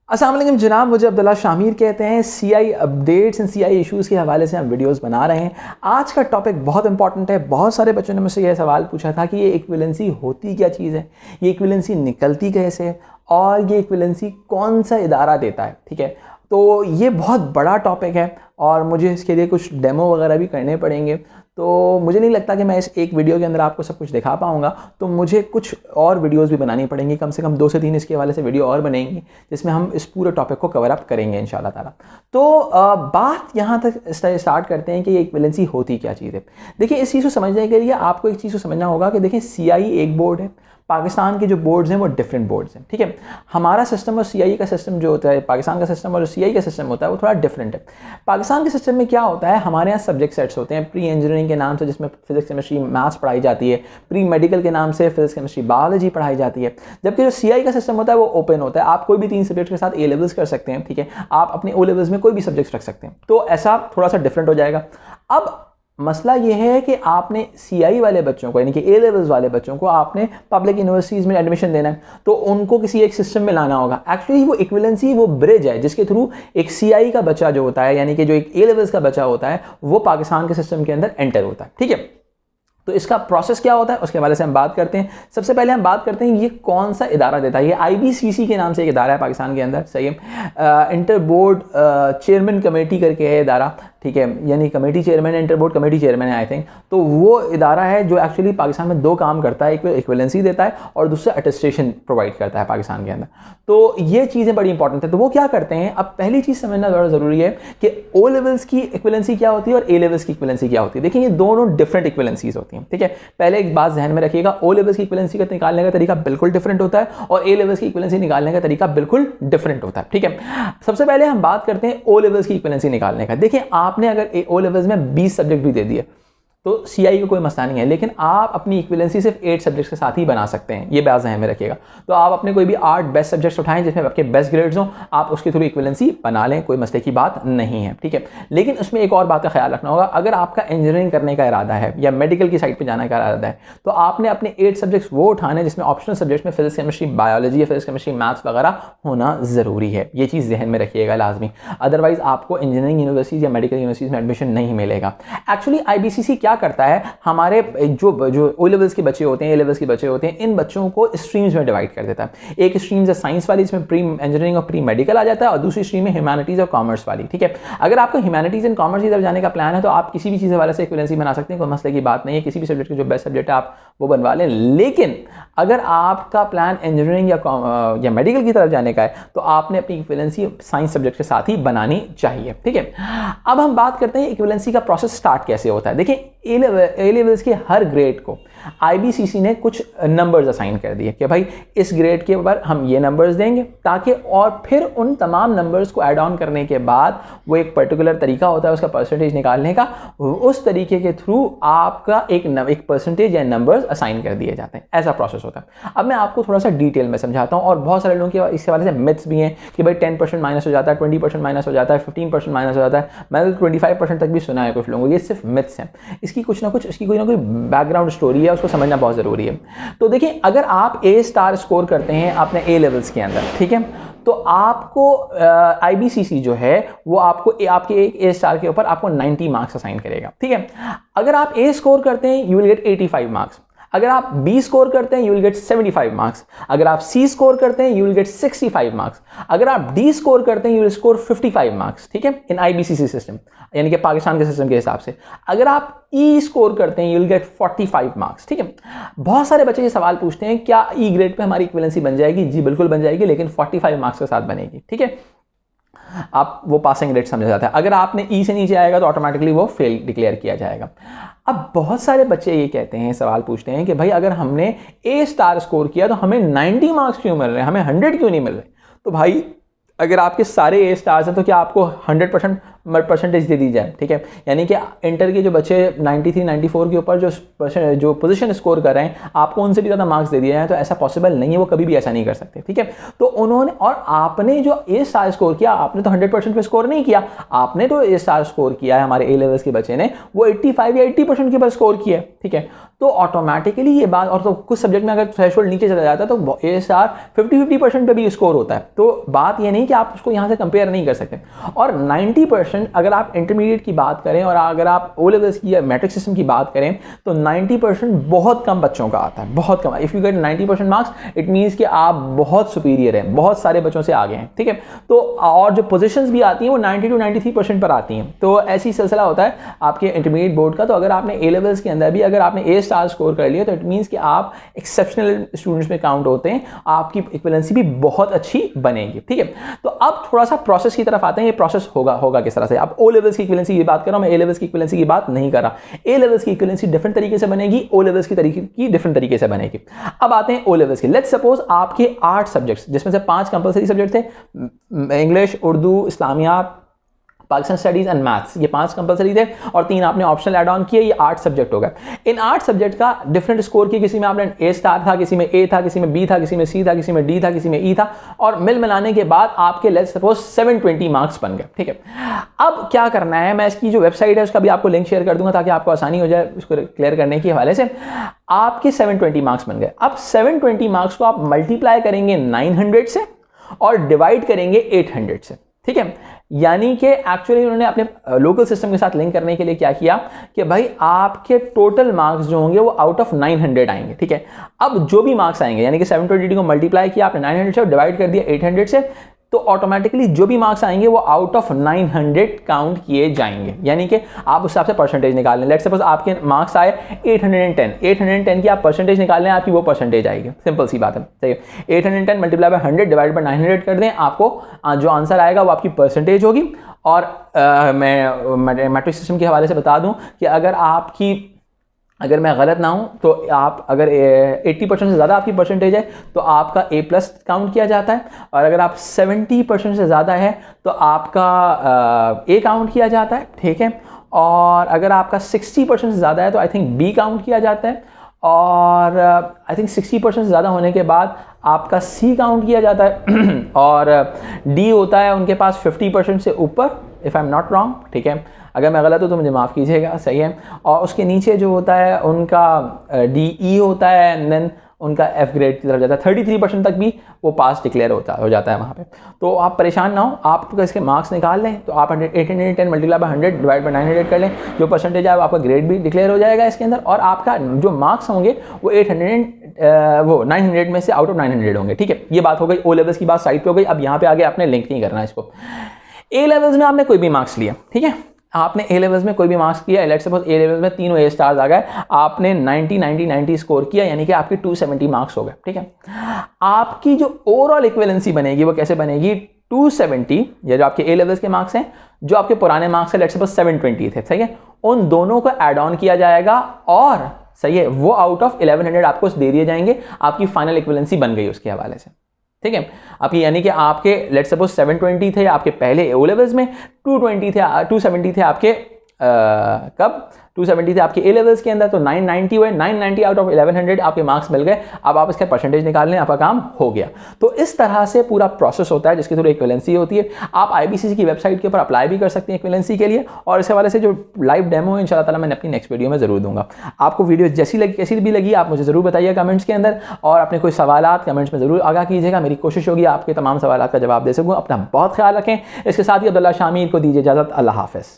अस्सलाम वालेकुम जनाब, मुझे अब्दुल्ला शामिर कहते हैं। CI updates and CI issues के हवाले से हम वीडियोस बना रहे हैं। आज का टॉपिक बहुत इंपॉर्टेंट है। बहुत सारे बच्चों ने मुझसे यह सवाल पूछा था कि ये इक्विवेलेंसी होती क्या चीज़ है, ये इक्विवेलेंसी निकलती कैसे है और ये इक्विवेलेंसी कौन सा इदारा देता है। ठीक है, तो ये बहुत बड़ा टॉपिक है और मुझे इसके लिए कुछ डेमो वगैरह भी करने पड़ेंगे। तो मुझे नहीं लगता कि मैं इस एक वीडियो के अंदर आपको सब कुछ दिखा पाऊँगा, तो मुझे कुछ और वीडियोस भी बनानी पड़ेंगी। कम से कम 2 से 3 इसके हवाले से वीडियो और बनेंगी जिसमें हम इस पूरे टॉपिक को कवर अप करेंगे इंशाल्लाह ताला। तो बात यहाँ तक स्टार्ट करते हैं कि ये इक्विवेलेंसी होती क्या चीज़ है। देखिए, इस चीज़ को समझने के लिए आपको एक चीज़ को समझना होगा कि देखिए, सीआई एक बोर्ड है, पाकिस्तान के जो बोर्ड्स हैं वो डिफरेंट बोर्ड्स हैं। ठीक है, हमारा सिस्टम और सीआई का सिस्टम जो होता है, पाकिस्तान का सिस्टम और सीआई का सिस्टम होता है, वो थोड़ा डिफरेंट है। पाकिस्तान के सिस्टम में क्या होता है, हमारे यहाँ सब्जेक्ट सेट्स होते हैं प्री इंजीनियरिंग के नाम से, जिसमें फिजिक्स केमिस्ट्री मैथ्स पढ़ाई जाती है, प्री मेडिकल के नाम से फिजिक्स केमिस्ट्री बायोलॉजी पढ़ाई जाती है। जबकि जो सीआई का सिस्टम होता है वो ओपन होता है, आप कोई भी 3 सब्जेक्ट के साथ ए लेवल्स कर सकते हैं। ठीक है, आप अपने ओ लेवल्स में कोई भी सब्जेक्ट रख सकते हैं, तो ऐसा थोड़ा सा डिफरेंट हो जाएगा। अब मसला ये है कि आपने सीआई वाले बच्चों को, यानी कि ए लेवल्स वाले बच्चों को आपने पब्लिक यूनिवर्सिटीज़ में एडमिशन देना है, तो उनको किसी एक सिस्टम में लाना होगा। एक्चुअली वो इक्विवेलेंसी वो ब्रिज है जिसके थ्रू एक सीआई का बच्चा जो होता है, यानी कि जो एक ए लेवल्स का बच्चा होता है, वो पाकिस्तान के सिस्टम के अंदर एंटर होता है। ठीक है, तो इसका प्रोसेस क्या होता है उसके हवाले से हम बात करते हैं। सबसे पहले हम बात करते हैं ये कौन सा इदारा देता है। ये आईबीसीसी के नाम से एक इदारा है पाकिस्तान के अंदर, सही है। इंटर बोर्ड चेयरमैन कमेटी करके है इदारा। ठीक है, यानी committee chairman, inter board committee chairman है आई थिंक। तो वो इदारा है जो एक्चुअली पाकिस्तान में 2 काम करता है, एक इक्विवेलेंसी देता है और दूसरा अटेस्टेशन प्रोवाइड करता है पाकिस्तान के अंदर। तो ये चीज़ें बड़ी इंपॉर्टेंट है। तो वो क्या करते हैं, अब पहली चीज़ समझना बड़ा ज़रूरी है कि ओ लेवल्स की इक्विवेलेंसी क्या होती है और ए लेवल्स की इक्विवेलेंसी क्या होती है। देखिए, ये दोनों डिफरेंट इक्विवेलेंसीज होती हैं। ठीक है, पहले एक बात ध्यान में रखिएगा, ओ लेवल्स की इक्विवेलेंसी का निकालने का तरीका बिल्कुल डिफरेंट होता है और ए लेवल्स की इक्विवेलेंसी निकालने का तरीका बिल्कुल डिफरेंट होता है। ठीक है, सबसे पहले हम बात करते हैं ओ लेवल्स की इक्विवेलेंसी निकालने का। देखिए, आपने अगर ओ लेवल्स में 20 सब्जेक्ट भी दे दिए तो सीआई का कोई मसला नहीं है, लेकिन आप अपनी इक्विवेलेंसी सिर्फ 8 सब्जेक्ट्स के साथ ही बना सकते हैं। ये बात ध्यान में रखिएगा। तो आप अपने कोई भी 8 बेस्ट सब्जेक्ट्स उठाएं जिसमें आपके बेस्ट ग्रेड्स हों, आप उसके थ्रू इक्विवेलेंसी बना लें, कोई मसले की बात नहीं है। ठीक है, लेकिन उसमें एक और बात का ख्याल रखना होगा, अगर आपका इंजीनियरिंग करने का इरादा है या मेडिकल की साइड पर जाने का इरादा है, तो आपने अपने 8 सब्जेक्ट्स वो उठाने जिसमें ऑप्शनल सब्जेक्ट्स में फिजिक्स केमिस्ट्री बायोलॉजी या फिजिक्स केमिस्ट्री मैथ्स वगैरह होना ज़रूरी है। ये चीज़ ध्यान में रखिएगा लाजमी, अदरवाइज आपको इंजीनियरिंग यूनिवर्सिटीज़ या मेडिकल यूनिवर्सिटीज़ में एडमिशन नहीं मिलेगा। एक्चुअली आईबीसीसी क्या करता है, हमारे जो ओ लेवल्स के बच्चे होते हैं, ए लेवल्स के बच्चे होते हैं, इन बच्चों को स्ट्रीम्स में डिवाइड कर देता है। एक स्ट्रीम है साइंस वाली, इसमें प्री इंजीनियरिंग और प्री मेडिकल आ जाता है, और दूसरी स्ट्रीम है ह्यूमैनिटीज़ और कॉमर्स वाली। ठीक है, अगर आपको ह्यूमैनिटीज़ एंड कॉमर्स की तरफ जाने का प्लान है तो आप किसी भी चीज़ वाले से इक्विवेलेंसी बना सकते हैं, कोई मसले की बात नहीं है। किसी भी सब्जेक्ट के जो बेस्ट सब्जेक्ट है आप वो बनवा लें। लेकिन अगर आपका प्लान इंजीनियरिंग या मेडिकल की तरफ जाने का है तो आपने अपनी इक्विवेलेंसी साइंस सब्जेक्ट के साथ ही बनानी चाहिए। ठीक है, अब हम बात करते हैं इक्विवेलेंसी का प्रोसेस स्टार्ट कैसे होता है। देखिए, ए लेवल्स के हर ग्रेड को आईबीसीसी ने कुछ नंबर्स असाइन कर दिए कि भाई इस ग्रेड के ऊपर हम ये नंबर्स देंगे, ताकि और फिर उन तमाम नंबर्स को ऐड ऑन करने के बाद वो एक पर्टिकुलर तरीका होता है उसका परसेंटेज निकालने का, उस तरीके के थ्रू आपका एक परसेंटेज या नंबर्स असाइन कर दिए जाते हैं। ऐसा प्रोसेस होता है। अब मैं आपको थोड़ा सा डिटेल में समझाता हूँ, और बहुत सारे लोगों के इसके वाले से मिथ्स भी हैं कि भाई 10% माइनस हो जाता है, 20% माइनस हो जाता है, 15% माइनस हो जाता है। मैंने 25% तक भी सुना है कुछ लोगों को। ये सिर्फ मिथ्स हैं, इसकी कोई ना कोई बैकग्राउंड स्टोरी है, उसको समझना बहुत ज़रूरी है। तो देखिए, अगर आप ए स्टार स्कोर करते हैं अपने ए लेवल्स के अंदर, ठीक है, तो आपको आईबीसीसी जो है वो आपको आपके एक ए स्टार के ऊपर आपको 90 मार्क्स असाइन करेगा। ठीक है, अगर आप ए स्कोर करते हैं यू विल गेट 85 मार्क्स, अगर आप बी स्कोर करते हैं यू विल गेट 75 मार्क्स, अगर आप सी स्कोर करते हैं यू विल गेट 65 मार्क्स, अगर आप डी स्कोर करते हैं यू विल स्कोर 55 मार्क्स। ठीक है, इन आईबीसीसी सिस्टम, यानी कि पाकिस्तान के सिस्टम के हिसाब से। अगर आप ई स्कोर करते हैं यू विल गेट 45 मार्क्स। ठीक है, बहुत सारे बच्चे ये सवाल पूछते हैं क्या ई ग्रेड पे हमारी इक्विवेलेंसी बन जाएगी? जी बिल्कुल बन जाएगी, लेकिन 45 मार्क्स के साथ बनेगी। ठीक है, आप वो पासिंग रेट समझा जाता है। अगर आपने ई से नीचे आएगा तो ऑटोमेटिकली वो फेल डिक्लेयर किया जाएगा। अब बहुत सारे बच्चे ये कहते हैं, सवाल पूछते हैं कि भाई अगर हमने ए स्टार स्कोर किया तो हमें 90 मार्क्स क्यों मिल रहे हैं, हमें 100 क्यों नहीं मिल रहे? तो भाई अगर आपके सारे ए स्टार्स हैं तो क्या आपको 100% परसेंटेज दे दी जाए, ठीक है। यानी कि इंटर के जो बच्चे 93 94 के ऊपर जो पोजीशन स्कोर कर रहे हैं आपको उनसे भी ज़्यादा मार्क्स दे दिए हैं, तो ऐसा पॉसिबल नहीं है, वो कभी भी ऐसा नहीं कर सकते, ठीक है। तो उन्होंने, और आपने जो ए स्टार स्कोर किया, आपने तो 100% पे स्कोर नहीं किया, आपने तो ए स्टार स्कोर किया है, हमारे ए लेवल्स के बच्चे ने वो 85 या 80% के ऊपर स्कोर किया है, ठीक है। तो ऑटोमेटिकली ये बात, और तो कुछ सब्जेक्ट में अगर थ्रेशोल्ड नीचे चला जाता है तो ए स्टार 50% पे भी स्कोर होता है। तो बात ये नहीं कि आप उसको यहाँ से कंपेयर नहीं कर सकते। और 90% अगर आप इंटरमीडिएट की बात करें और अगर आप ओ लेवल्स की या मैट्रिक सिस्टम की बात करें तो 90% बहुत कम बच्चों का आता है, बहुत कम। If you get 90% marks it means कि आप बहुत सुपीरियर हैं, बहुत सारे बच्चों से आगे हैं, ठीक है। तो और जो पोजीशंस भी आती हैं वो 90 to 93% पर आती हैं। तो ऐसी सिलसिला होता है आपके इंटरमीडिएट बोर्ड का। तो अगर आपने ए लेवल्स के अंदर भी अगर आपने ए स्टार स्कोर कर लिया तो इट मीन्स कि आप एक्सेप्शनल स्टूडेंट्स में काउंट होते हैं, आपकी इक्विवेलेंसी भी बहुत अच्छी बनेगी, ठीक है। तो अब थोड़ा सा प्रोसेस की तरफ आते हैं। ये प्रोसेस होगा किस तरह से। आप ओ लेवल्स की इक्विवेलेंसी की बात कर रहा हूं, मैं ए लेवल्स की इक्विवेलेंसी की बात नहीं कर रहा। ए लेवल्स की इक्विवेलेंसी डिफरेंट तरीके से बनेगी, ओ लेवल्स की डिफरेंट तरीके से बनेगी। अब आते हैं ओ लेवल्स की। लेट्स सपोज आपके 8 सब्जेक्ट्स, जिसमें से 5 कंपलसरी सब्जेक्ट थे, English, Urdu, Islamia, Pakistan studies and maths, ये 5 कंपलसरी थे और 3 आपने ऑप्शनल ऐड ऑन किए, ये 8 सब्जेक्ट हो गए। इन 8 सब्जेक्ट का डिफरेंट स्कोर किया, किसी में आपने ए स्टार था, किसी में ए था, किसी में बी था, किसी में सी था, किसी में डी था, किसी में ई था, और मिलाने के बाद आपके लेट्स सपोज 720 मार्क्स बन गए, ठीक है। अब क्या करना है, मैं इसकी जो वेबसाइट है उसका भी आपको लिंक शेयर कर दूंगा ताकि आपको आसानी हो जाए उसको क्लियर करने के हवाले से। आपके 720 मार्क्स बन गए। अब 720 मार्क्स को आप मल्टीप्लाई करेंगे 900 से और डिवाइड करेंगे 800 से, ठीक है। यानी कि एक्चुअली उन्होंने अपने लोकल सिस्टम के साथ लिंक करने के लिए क्या किया कि भाई आपके टोटल मार्क्स जो होंगे वो आउट ऑफ 900 आएंगे, ठीक है। अब जो भी मार्क्स आएंगे, यानी कि 720 को मल्टीप्लाई किया आपने 900 से और डिवाइड कर दिया 800 से, तो ऑटोमेटिकली जो भी मार्क्स आएंगे वो आउट ऑफ 900 काउंट किए जाएंगे। यानी कि आप उस हिसाब से परसेंटेज निकाल लें। लेट्स सपोज आपके मार्क्स आए 810 की आप परसेंटेज निकाल लें, आपकी वो परसेंटेज आएगी। सिंपल सी बात है, सही है। 810 मल्टीप्लाई बाय 100 डिवाइड बाय 900 कर दें, आपको जो आंसर आएगा वो आपकी परसेंटेज होगी। और मैं मैट्रिक सिस्टम के हवाले से बता दूं कि अगर मैं गलत ना हूं तो आप अगर 80% से ज़्यादा आपकी परसेंटेज है तो आपका ए प्लस काउंट किया जाता है, और अगर आप 70% से ज़्यादा है तो आपका ए काउंट किया जाता है, ठीक है। और अगर आपका 60% से ज़्यादा है तो आई थिंक बी काउंट किया जाता है, और आई थिंक 60% से ज़्यादा होने के बाद आपका सी काउंट किया जाता है, और डी होता है उनके पास 50% से ऊपर, if I am not wrong, ठीक है। अगर मैं गलत हूँ तो मुझे माफ़ कीजिएगा, सही है। और उसके नीचे जो होता है उनका DE होता है, एंड देन उनका F ग्रेड की तरफ जाता है। 33% तक भी वो पास डिक्लेयर हो जाता है वहाँ पे। तो आप परेशान ना हो, आप इसके मार्क्स निकाल लें, तो आप 810 मल्टीप्लाई बाय 100 डिवाइड बाय 900 कर लें, जो परसेंटेज है आपका ग्रेड भी डिक्लेयर हो जाएगा इसके अंदर, और आपका जो मार्क्स होंगे वो 900 में से आउट ऑफ 900 होंगे, ठीक है। ये बात हो गई, ओ लेवल्स की बात साइड पे हो गई। अब यहाँ पे आगे आपने लिंक नहीं करना है इसको। ए लेवल्स में आपने कोई भी मार्क्स लिया, ठीक है, आपने ए लेवल्स में कोई भी मार्क्स किया, लेट्स सपोज ए लेवल्स में तीनों ए स्टार्स आ गए, आपने 90 स्कोर किया, यानी कि आपके 270 मार्क्स हो गए, ठीक है। आपकी जो ओवरऑल इक्विवेलेंसी बनेगी वो कैसे बनेगी, 270 ये जो आपके ए लेवल्स के मार्क्स हैं, जो आपके पुराने मार्क्स है लेट्स सपोज 720 थे, सही है, उन दोनों को ऐड ऑन किया जाएगा, और सही है, वो आउट ऑफ 1100 आपको दे दिए जाएंगे। आपकी फाइनल इक्विवेलेंसी बन गई उसके हवाले से, ठीक है। आपकी यानी कि आपके लेट्स सपोज 720 थे आपके पहले ओ लेवल्स में, 270 थे आपके कब 270 थे आपके ए लेवल्स के अंदर, तो 990 हुए, 990 आउट ऑफ 1100 आपके मार्क्स मिल गए। अब आप इसका परसेंटेज निकाल लें, आपका काम हो गया। तो इस तरह से पूरा प्रोसेस होता है जिसके थ्रू इक्विवेलेंसी होती है। आप IBCC की वेबसाइट के ऊपर अप्लाई भी कर सकते हैं इक्विवेलेंसी के लिए, और इस हवाले से जो लाइव डेमो है इंशाल्लाह ताला मैंने अपनी नेक्स्ट वीडियो में ज़रूर दूंगा। आपको वीडियो कैसी भी लगी आप मुझे ज़रूर बताइए कमेंट्स के अंदर, और अपने कोई सवालात कमेंट्स में ज़रूर आगाह कीजिएगा। मेरी कोशिश होगी आपके तमाम सवालात का जवाब दे सकूँ। अपना बहुत ख्याल रखें। इसके साथ ही अब्दुल्ला शामीर को दीजिए इजाज़त। अल्लाह हाफ़िज़।